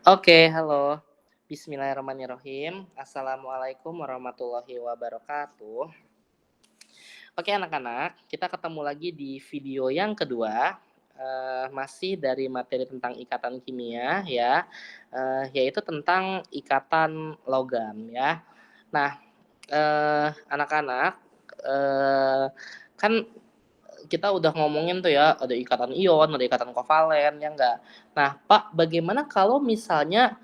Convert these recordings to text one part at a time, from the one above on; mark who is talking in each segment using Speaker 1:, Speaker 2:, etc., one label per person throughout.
Speaker 1: Oke, halo. Bismillahirrahmanirrahim. Assalamualaikum warahmatullahi wabarakatuh. Oke, anak-anak, kita ketemu lagi di video yang kedua, masih dari materi tentang ikatan kimia ya, yaitu tentang ikatan logam ya. Nah, anak-anak, kan kita udah ngomongin tuh ya, ada ikatan ion, ada ikatan kovalen, ya enggak? Nah, Pak, bagaimana kalau misalnya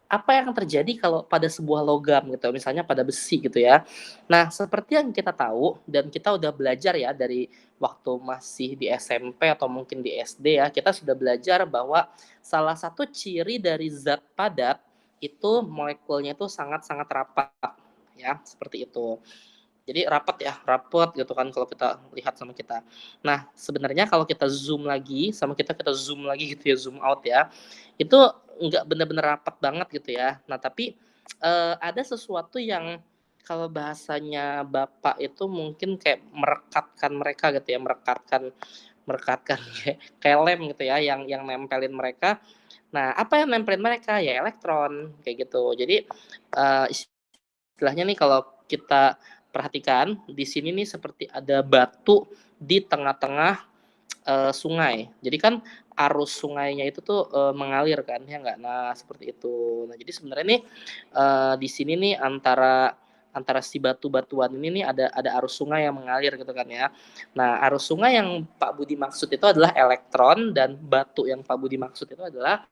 Speaker 1: apa yang terjadi kalau pada sebuah logam gitu, misalnya pada besi gitu ya. Nah, seperti yang kita tahu dan kita udah belajar ya dari waktu masih di SMP atau mungkin di SD ya, kita sudah belajar bahwa salah satu ciri dari zat padat itu molekulnya itu sangat-sangat rapat ya, seperti itu. Jadi rapat ya, rapet gitu kan kalau kita lihat sama kita. Nah, sebenarnya kalau kita zoom lagi sama kita zoom lagi gitu ya, zoom out ya, itu nggak bener-bener rapat banget gitu ya. Nah, tapi, ada sesuatu yang kalau bahasanya Bapak itu mungkin kayak merekatkan mereka gitu ya, merekatkan merekatkan kayak lem gitu ya yang nempelin mereka. Nah, apa yang nempelin mereka? Ya elektron, kayak gitu. Jadi, istilahnya nih kalau kita perhatikan, di sini nih seperti ada batu di tengah-tengah, sungai. Jadi kan arus sungainya itu tuh, mengalir kan, ya nggak? Nah, seperti itu. Nah, jadi sebenarnya nih, di sini nih antara antara si batu-batuan ini nih ada arus sungai yang mengalir gitu kan ya. Nah, arus sungai yang Pak Budi maksud itu adalah elektron dan batu yang Pak Budi maksud itu adalah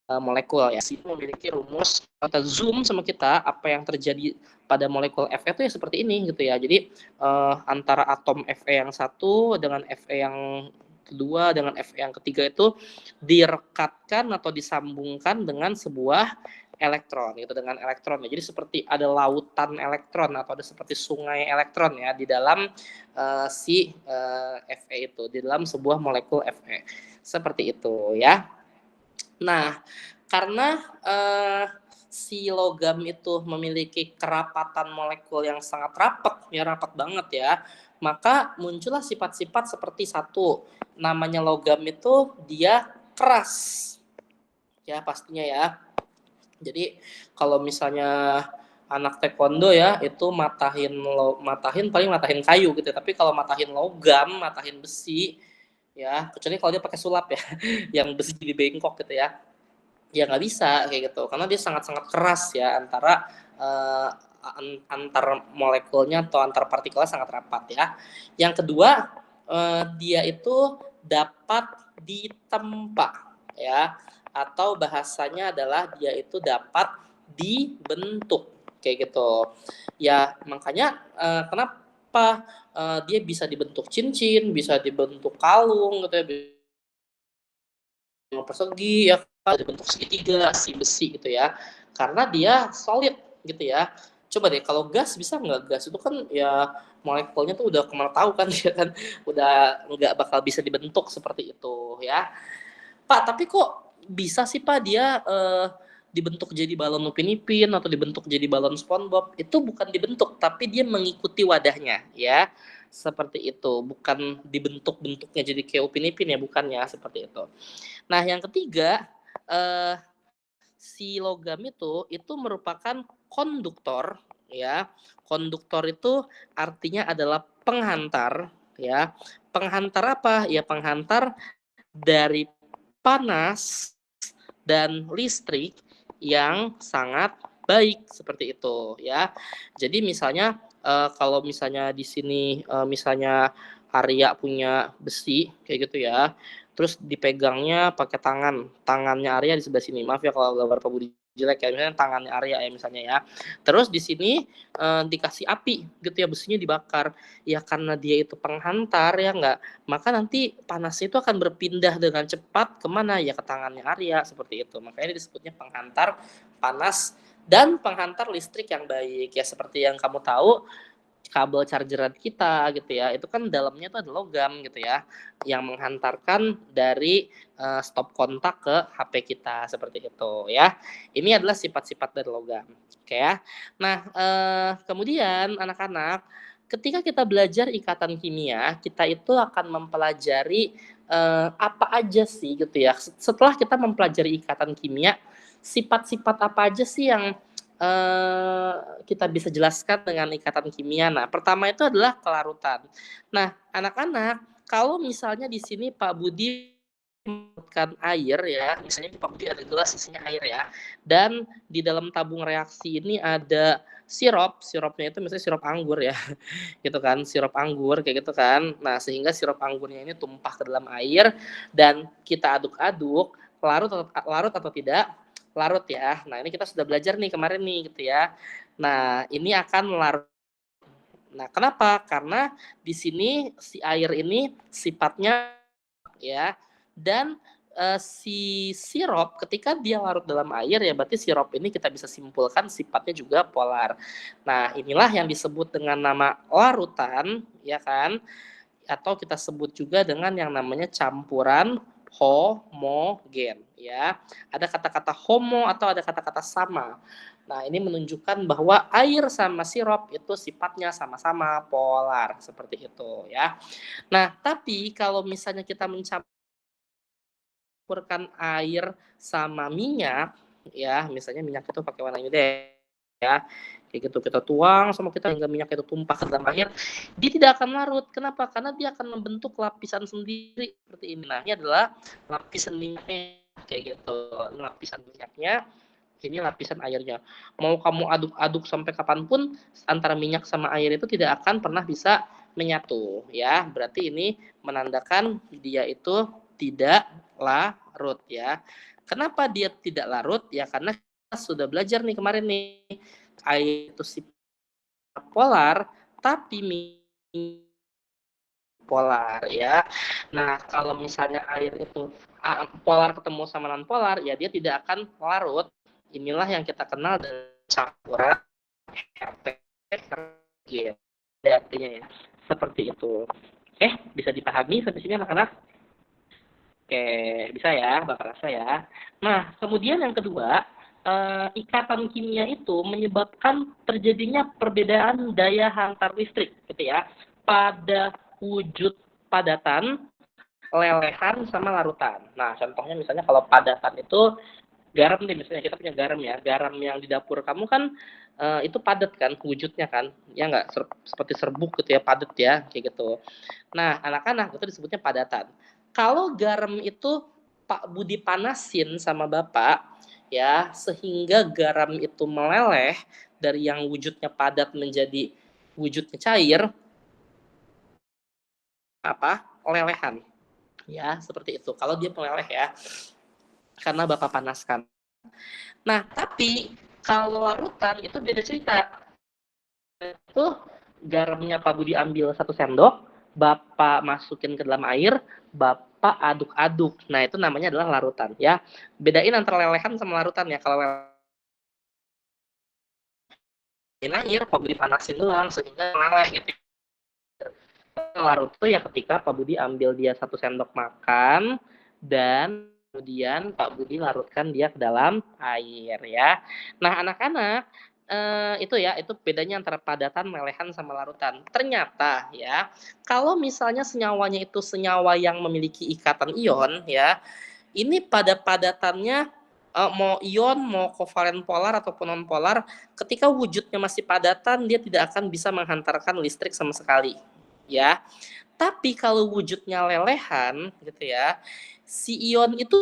Speaker 1: molekul ya. Sini memiliki rumus kita zoom sama kita, apa yang terjadi pada molekul Fe itu ya seperti ini gitu ya. Jadi, antara atom Fe yang satu dengan Fe yang kedua dengan Fe yang ketiga itu direkatkan atau disambungkan dengan sebuah elektron gitu, dengan elektron ya. Jadi seperti ada lautan elektron atau ada seperti sungai elektron ya di dalam, Fe itu, di dalam sebuah molekul Fe. Seperti itu ya. Nah, karena, si logam itu memiliki kerapatan molekul yang sangat rapat, ya rapat banget ya, maka muncullah sifat-sifat seperti satu, namanya logam itu dia keras, ya pastinya ya. Jadi kalau misalnya anak taekwondo ya, itu matahin paling matahin kayu gitu, tapi kalau matahin logam, matahin besi, ya kecuali kalau dia pakai sulap ya, yang besi jadi bengkok gitu ya. Ya nggak bisa kayak gitu, karena dia sangat-sangat keras ya antara, antar molekulnya atau antar partikelnya sangat rapat ya. Yang kedua, dia itu dapat ditempa ya, atau bahasanya adalah dia itu dapat dibentuk, kayak gitu. Ya makanya, kenapa, dia bisa dibentuk cincin, bisa dibentuk kalung gitu ya, persegi ya kan, bentuk segitiga, si besi gitu ya. Karena dia solid gitu ya. Coba deh kalau gas bisa nggak? Gas itu kan ya molekulnya tuh udah kemana tahu kan ya kan, udah nggak bakal bisa dibentuk seperti itu ya. Pak, tapi kok bisa sih Pak dia, dibentuk jadi balon Upin Ipin atau dibentuk jadi balon SpongeBob? Itu bukan dibentuk, tapi dia mengikuti wadahnya ya, seperti itu. Bukan dibentuk bentuknya jadi kayak Upin Ipin ya, bukan ya, seperti itu. Nah, yang ketiga, eee, si logam itu merupakan konduktor, ya. Konduktor itu artinya adalah penghantar, ya. Penghantar apa? Ya penghantar dari panas dan listrik yang sangat baik, seperti itu, ya. Jadi misalnya, kalau misalnya di sini, misalnya Arya punya besi, kayak gitu ya, terus dipegangnya pakai tangannya Arya di sebelah sini. Maaf ya kalau gambar Pak Budi jelek ya, misalnya tangannya Arya ya misalnya ya. Terus di sini, dikasih api gitu ya, besinya dibakar. Ya karena dia itu penghantar ya nggak, maka nanti panasnya itu akan berpindah dengan cepat kemana ya ke tangannya Arya, seperti itu. Makanya disebutnya penghantar panas dan penghantar listrik yang baik. Ya seperti yang kamu tahu, kabel chargeran kita gitu ya, itu kan dalamnya tuh ada logam gitu ya, yang menghantarkan dari, stop kontak ke HP kita, seperti itu ya. Ini adalah sifat-sifat dari logam, oke ya. Nah, kemudian anak-anak, ketika kita belajar ikatan kimia, kita itu akan mempelajari apa aja sih gitu ya. Setelah kita mempelajari ikatan kimia, sifat-sifat apa aja sih yang kita bisa jelaskan dengan ikatan kimia. Nah, pertama itu adalah kelarutan. Nah, anak-anak, kalau misalnya di sini Pak Budi menyebutkan air ya, misalnya di Pak Budi ada gelas isinya air ya, dan di dalam tabung reaksi ini ada sirupnya itu misalnya sirup anggur ya, gitu kan, sirup anggur kayak gitu kan. Nah, sehingga sirup anggurnya ini tumpah ke dalam air dan kita aduk-aduk, larut atau tidak? Larut ya. Nah, ini kita sudah belajar nih kemarin nih gitu ya. Nah, ini akan larut. Nah, kenapa? Karena di sini si air ini sifatnya ya, dan si sirup ketika dia larut dalam air ya berarti sirup ini kita bisa simpulkan sifatnya juga polar. Nah, inilah yang disebut dengan nama larutan ya kan, atau kita sebut juga dengan yang namanya campuran homogen ya. Ada kata-kata homo atau ada kata-kata sama. Nah, ini menunjukkan bahwa air sama sirup itu sifatnya sama-sama polar seperti itu ya. Nah, tapi kalau misalnya kita mencampurkan air sama minyak ya, misalnya minyak itu pakai warna ini deh ya, kayak gitu kita tuang sama kita hingga minyak itu tumpah ke dalam air, dia tidak akan larut. Kenapa? Karena dia akan membentuk lapisan sendiri seperti ini. Nah, ini adalah lapisan minyaknya kayak gitu. Lapisan minyaknya, ini lapisan airnya. Mau kamu aduk-aduk sampai kapanpun antara minyak sama air itu tidak akan pernah bisa menyatu ya. Berarti ini menandakan dia itu tidak larut ya. Kenapa dia tidak larut? Ya karena kita sudah belajar nih kemarin nih, air itu sifat polar tapi polar ya. Nah, kalau misalnya air itu polar ketemu sama non polar ya dia tidak akan larut. Inilah yang kita kenal dengan campuran gitu. Artinya ya seperti itu. Bisa dipahami sampai sini anak-anak? Oke, bisa ya, Bapak rasa ya. Nah, kemudian yang kedua, ikatan kimia itu menyebabkan terjadinya perbedaan daya hantar listrik, gitu ya, pada wujud padatan, lelehan, sama larutan. Nah, contohnya misalnya kalau padatan itu garam nih, misalnya kita punya garam ya, garam yang di dapur kamu kan itu padat kan wujudnya kan, ya nggak seperti serbuk gitu ya, padat ya, kayak gitu. Nah, anak-anak itu disebutnya padatan. Kalau garam itu Pak Budi panasin sama Bapak, ya, sehingga garam itu meleleh dari yang wujudnya padat menjadi wujudnya cair, apa? Lelehan. Ya, seperti itu. Kalau dia meleleh ya, karena Bapak panaskan. Nah, tapi kalau larutan itu beda cerita. Itu garamnya Pak Budi ambil 1 sendok, Bapak masukin ke dalam air, Bapak aduk-aduk. Nah, itu namanya adalah larutan ya. Bedain antara lelehan sama larutan ya. Kalau air, Pak Budi panasin doang sehingga meleleh gitu. Larut itu ya ketika Pak Budi ambil dia 1 sendok makan dan kemudian Pak Budi larutkan dia ke dalam air ya. Nah, anak-anak itu ya, itu bedanya antara padatan, lelehan, sama larutan. Ternyata ya, kalau misalnya senyawanya itu senyawa yang memiliki ikatan ion ya, ini pada padatannya mau ion, mau kovalen polar ataupun non polar, ketika wujudnya masih padatan dia tidak akan bisa menghantarkan listrik sama sekali, ya. Tapi kalau wujudnya lelehan gitu ya, si ion itu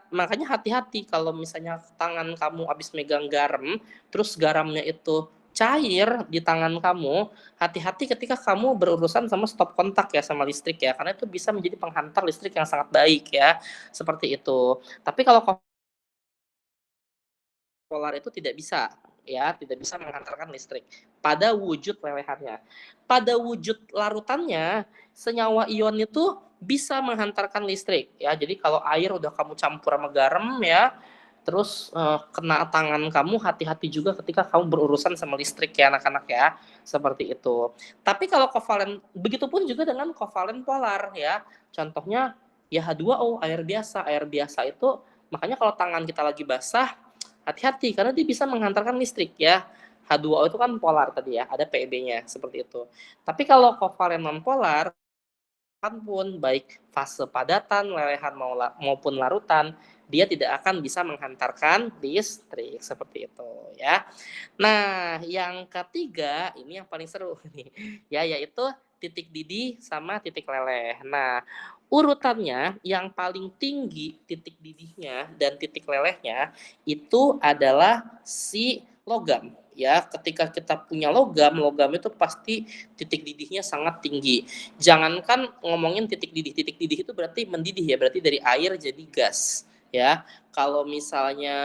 Speaker 1: makanya hati-hati kalau misalnya tangan kamu habis megang garam, terus garamnya itu cair di tangan kamu, hati-hati ketika kamu berurusan sama stop kontak ya sama listrik ya, karena itu bisa menjadi penghantar listrik yang sangat baik ya, seperti itu. Tapi kalau polar itu tidak bisa ya, tidak bisa menghantarkan listrik pada wujud lelehannya. Pada wujud larutannya, senyawa ion itu bisa menghantarkan listrik ya. Jadi kalau air udah kamu campur sama garam ya, terus kena tangan kamu, hati-hati juga ketika kamu berurusan sama listrik ya anak-anak ya, seperti itu. Tapi kalau kovalen, begitupun juga dengan kovalen polar ya. Contohnya ya H2O, air biasa. Air biasa itu makanya kalau tangan kita lagi basah, hati-hati karena dia bisa menghantarkan listrik ya. H2O itu kan polar tadi ya, ada PeB-nya seperti itu. Tapi kalau kovalen nonpolar pun baik fase padatan, lelehan maupun larutan, dia tidak akan bisa menghantarkan listrik seperti itu ya. Nah, yang ketiga ini yang paling seru nih ya, yaitu titik didih sama titik leleh. Nah, urutannya yang paling tinggi titik didihnya dan titik lelehnya itu adalah si logam ya. Ketika kita punya logam itu pasti titik didihnya sangat tinggi. Jangankan ngomongin titik didih itu berarti mendidih ya, berarti dari air jadi gas ya. Kalau misalnya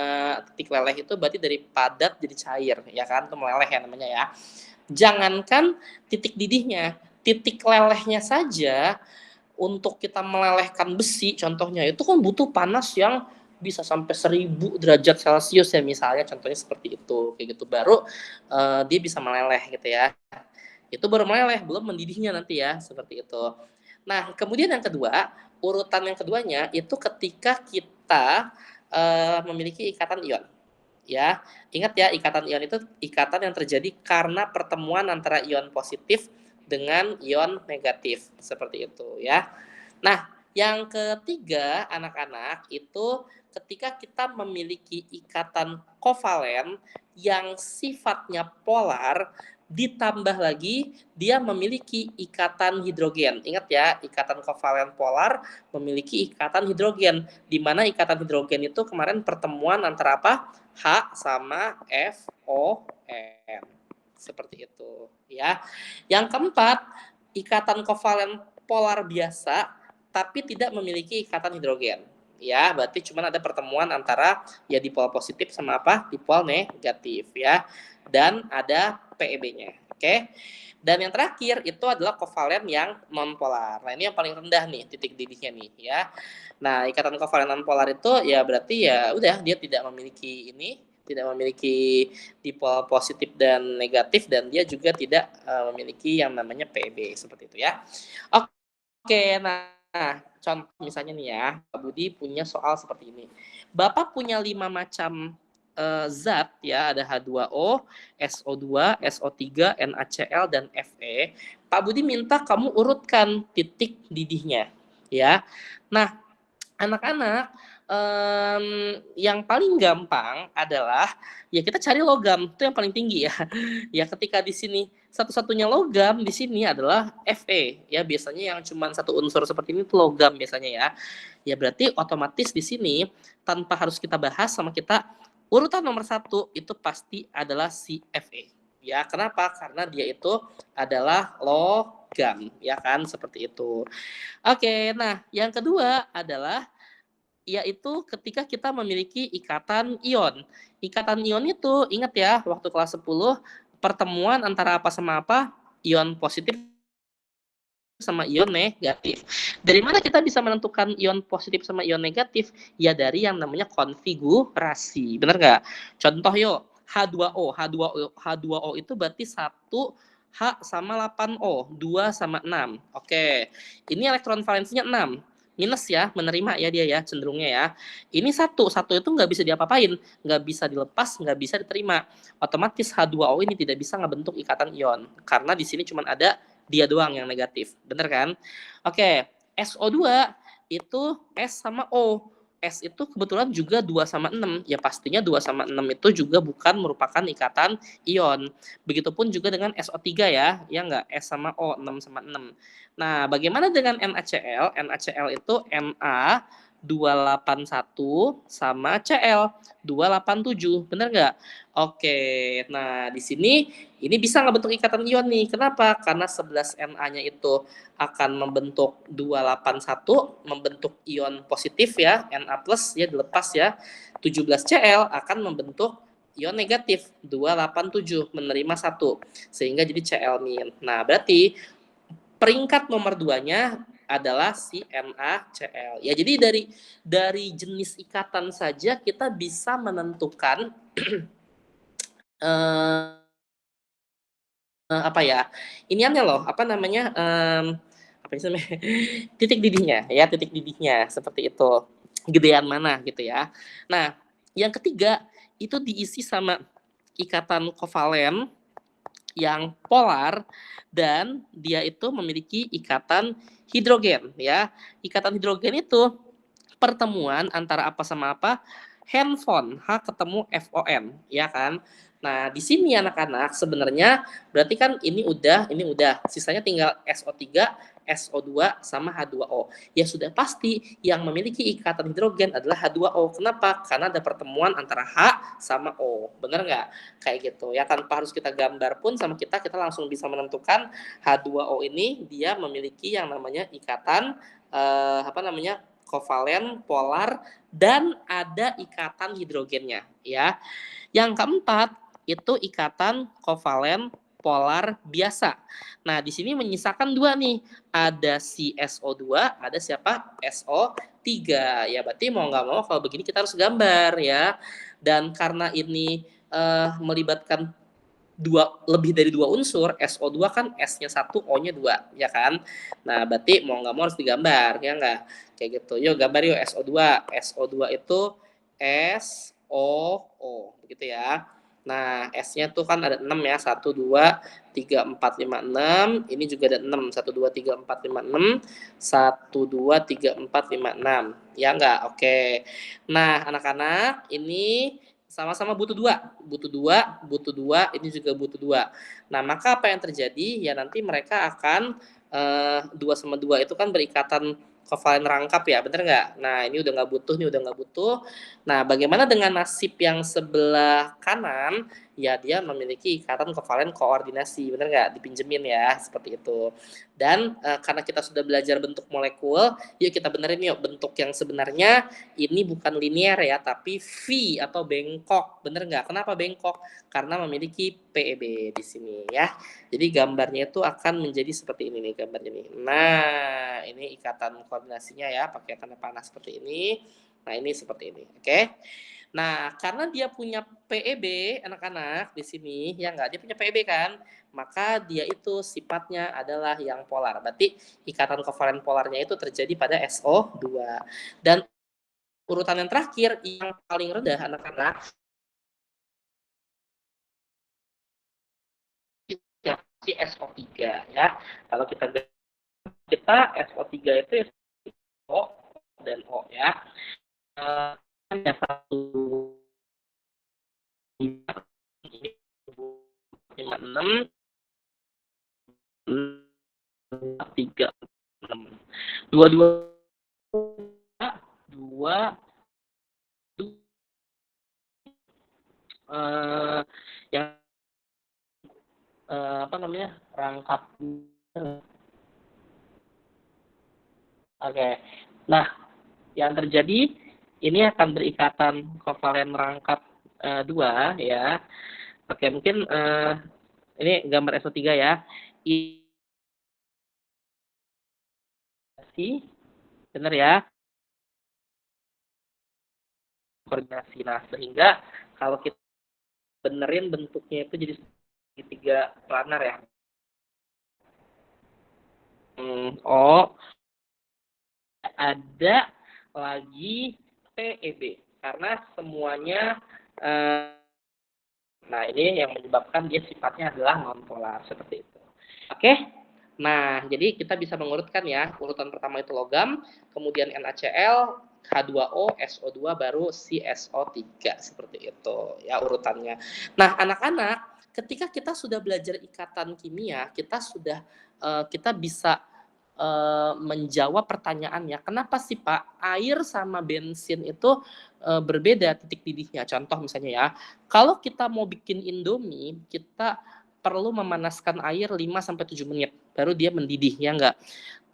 Speaker 1: titik leleh itu berarti dari padat jadi cair ya kan, itu meleleh ya namanya ya. Jangankan titik didihnya, titik lelehnya saja untuk kita melelehkan besi contohnya itu kan butuh panas yang bisa sampai 1000 derajat Celcius ya, misalnya contohnya seperti itu, kayak gitu baru dia bisa meleleh gitu ya. Itu baru meleleh, belum mendidihnya nanti ya, seperti itu. Nah, kemudian yang kedua, urutan yang keduanya itu ketika kita memiliki ikatan ion. Ya, ingat ya, ikatan ion itu ikatan yang terjadi karena pertemuan antara ion positif dengan ion negatif, seperti itu ya. Nah, yang ketiga anak-anak itu ketika kita memiliki ikatan kovalen yang sifatnya polar ditambah lagi dia memiliki ikatan hidrogen. Ingat ya, ikatan kovalen polar memiliki ikatan hidrogen, di mana ikatan hidrogen itu kemarin pertemuan antara apa? H sama FON. Seperti itu ya. Yang keempat, ikatan kovalen polar biasa tapi tidak memiliki ikatan hidrogen. Ya, berarti cuma ada pertemuan antara ya dipol positif sama apa? Dipol negatif ya. Dan ada PeB-nya. Oke. Dan yang terakhir itu adalah kovalen yang nonpolar. Nah, ini yang paling rendah nih titik didihnya nih ya. Nah, ikatan kovalen nonpolar itu ya berarti ya udah dia tidak memiliki ini, tidak memiliki dipol positif dan negatif, dan dia juga tidak memiliki yang namanya PeB seperti itu ya. Oke, nah contoh misalnya nih ya, Pak Budi punya soal seperti ini. Bapak punya 5 macam zat ya, ada H2O, SO2, SO3, NaCl, dan Fe. Pak Budi minta kamu urutkan titik didihnya ya. Nah, anak-anak, yang paling gampang adalah ya kita cari logam, itu yang paling tinggi ya. Ya ketika di sini satu-satunya logam di sini adalah Fe ya, biasanya yang cuma satu unsur seperti ini tuh logam biasanya ya. Ya berarti otomatis di sini tanpa harus kita bahas sama kita, urutan nomor 1 itu pasti adalah si Fe. Ya, kenapa? Karena dia itu adalah logam, ya kan? Seperti itu. Oke, nah yang kedua adalah yaitu ketika kita memiliki ikatan ion. Ikatan ion itu ingat ya waktu kelas 10 pertemuan antara apa sama apa? Ion positif sama ion negatif. Dari mana kita bisa menentukan ion positif sama ion negatif? Ya dari yang namanya konfigurasi. Benar nggak? Contoh yuk, H2O. H2O itu berarti 1 H sama 8O, 2 sama 6. Oke. Ini elektron valensinya 6. Minus ya, menerima ya dia ya, cenderungnya ya. Ini satu itu nggak bisa diapa-apain, nggak bisa dilepas, nggak bisa diterima. Otomatis H2O ini tidak bisa ngebentuk ikatan ion, karena di sini cuma ada dia doang yang negatif, bener kan? Oke, SO2 itu S sama O. S itu kebetulan juga 2 sama 6. Ya pastinya 2 sama 6 itu juga bukan merupakan ikatan ion. Begitupun juga dengan SO3 ya. Ya enggak? S sama O, 6 sama 6. Nah, bagaimana dengan NaCl? NaCl itu Na 281 sama Cl 287. Bener nggak? Oke, nah di sini ini bisa ngebentuk ikatan ion nih. Kenapa? Karena 11 Na-nya itu akan membentuk 281, membentuk ion positif ya, Na plus ya dilepas ya. 17 Cl akan membentuk ion negatif 287 menerima 1 sehingga jadi Cl-. Nah, berarti peringkat nomor 2-nya adalah si NaCl. Ya, jadi dari jenis ikatan saja kita bisa menentukan apa ya? Iniannya loh, apa namanya? Apa sih namanya? Titik didihnya ya, titik didihnya seperti itu. Gedean mana gitu ya. Nah, yang ketiga itu diisi sama ikatan kovalen yang polar dan dia itu memiliki ikatan hidrogen ya. Ikatan hidrogen itu pertemuan antara apa sama apa, handphone, H ketemu FON, ya kan? Nah, di sini anak-anak sebenarnya berarti kan ini udah, sisanya tinggal SO3, SO2 sama H2O. Ya sudah pasti yang memiliki ikatan hidrogen adalah H2O. Kenapa? Karena ada pertemuan antara H sama O. Bener nggak? Kayak gitu. Ya tanpa harus kita gambar pun sama kita langsung bisa menentukan H2O ini dia memiliki yang namanya ikatan kovalen, polar, dan ada ikatan hidrogennya ya. Yang keempat itu ikatan kovalen polar biasa. Nah, di sini menyisakan dua nih. Ada si SO2, ada siapa? SO3. Ya, berarti mau nggak mau kalau begini kita harus gambar ya. Dan karena ini melibatkan lebih dari dua unsur, SO2 kan S-nya 1, O-nya 2, ya kan? Nah, berarti mau nggak mau harus digambar, ya nggak? Kayak gitu. Yuk gambar yuk SO2. SO2 itu SOO, begitu ya. Nah, S-nya tuh kan ada 6 ya. 1, 2, 3, 4, 5, 6. Ini juga ada 6. 1, 2, 3, 4, 5, 6. 1, 2, 3, 4, 5, 6. Ya nggak? Oke. Nah, anak-anak, ini sama-sama butuh butuh dua, ini juga butuh dua. Nah, maka apa yang terjadi? Ya nanti mereka akan 2 sama 2 itu kan berikatan kovalen rangkap ya, bener nggak? Nah, ini udah nggak butuh, ini udah nggak butuh. Nah, bagaimana dengan nasib yang sebelah kanan? Ya, dia memiliki ikatan kovalen koordinasi, bener nggak? Dipinjemin ya, seperti itu. Dan karena kita sudah belajar bentuk molekul, yuk kita benerin yuk bentuk yang sebenarnya ini bukan linear ya, tapi V atau bengkok. Bener nggak? Kenapa bengkok? Karena memiliki PEB di sini ya. Jadi gambarnya itu akan menjadi seperti ini nih gambarnya nih. Nah, ini ikatan koordinasinya ya, pakai tanda panah seperti ini. Nah, ini seperti ini. Oke. Nah, karena dia punya PEB, anak-anak di sini, ya nggak? Dia punya PEB kan? Maka dia itu sifatnya adalah yang polar. Berarti ikatan kovalen polarnya itu terjadi pada SO2. Dan urutan yang terakhir yang paling rendah anak-anak si SO3 ya. Kalau SO3 itu O dan O ya. Hanya satu lima enam tiga enam dua dua dua yang apa namanya rangkap. Oke. Nah, yang terjadi ini akan berikatan kovalen rangkap 2 ya. Oke, mungkin ini gambar SO3 ya. Benar ya. Koordinasi. Nah, sehingga kalau kita benerin bentuknya itu jadi segitiga planar ya. Oh, ada lagi PEB karena semuanya nah ini yang menyebabkan dia sifatnya adalah nonpolar seperti itu. Oke. Nah, jadi kita bisa mengurutkan ya. Urutan pertama itu logam, kemudian NaCl, H2O, SO2 baru CSO3 seperti itu ya urutannya. Nah, anak-anak, ketika kita sudah belajar ikatan kimia, kita bisa menjawab pertanyaannya, kenapa sih Pak air sama bensin itu berbeda titik didihnya? Contoh misalnya ya, kalau kita mau bikin Indomie, kita perlu memanaskan air 5-7 menit, baru dia mendidih, ya enggak?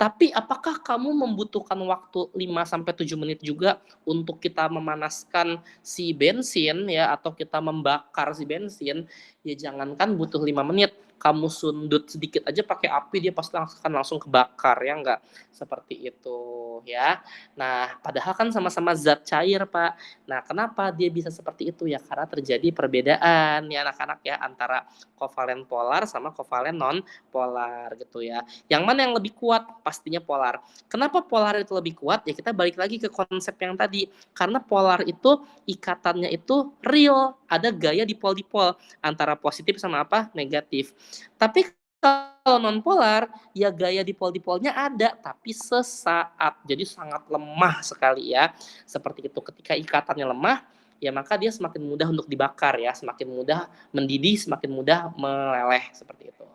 Speaker 1: Tapi apakah kamu membutuhkan waktu 5-7 menit juga untuk kita memanaskan si bensin ya, atau kita membakar si bensin? Ya jangankan butuh 5 menit, kamu sundut sedikit aja pakai api dia pasti akan langsung kebakar ya enggak? Seperti itu gitu ya. Nah, padahal kan sama-sama zat cair, Pak. Nah, kenapa dia bisa seperti itu ya? Karena terjadi perbedaan ya anak-anak ya antara kovalen polar sama kovalen non polar gitu ya. Yang mana yang lebih kuat? Pastinya polar. Kenapa polar itu lebih kuat? Ya kita balik lagi ke konsep yang tadi. Karena polar itu ikatannya itu real, ada gaya dipol-dipol antara positif sama apa? Negatif. Tapi kalau non polar ya gaya dipol-dipolnya ada tapi sesaat. Jadi sangat lemah sekali ya. Seperti itu ketika ikatannya lemah ya maka dia semakin mudah untuk dibakar ya, semakin mudah mendidih, semakin mudah meleleh seperti itu.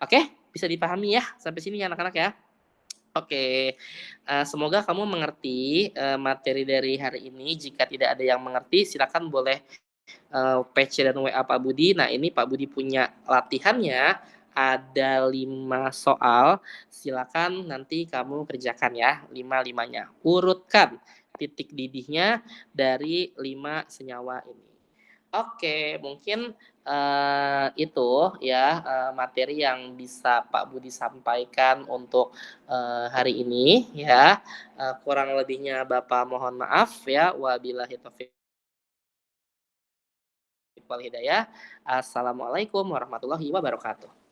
Speaker 1: Oke, bisa dipahami ya sampai sini ya anak-anak ya. Oke, semoga kamu mengerti, materi dari hari ini. Jika tidak ada yang mengerti silakan boleh, PC dan WA Pak Budi. Nah ini Pak Budi punya latihannya, ada 5 soal, silakan nanti kamu kerjakan ya, 5-5-nya. Urutkan titik didihnya dari 5 senyawa ini. Oke, mungkin, itu ya, materi yang bisa Pak Budi sampaikan untuk, hari ini ya, kurang lebihnya Bapak mohon maaf ya, wabillahi taufik wal hidayah. Assalamualaikum warahmatullahi wabarakatuh.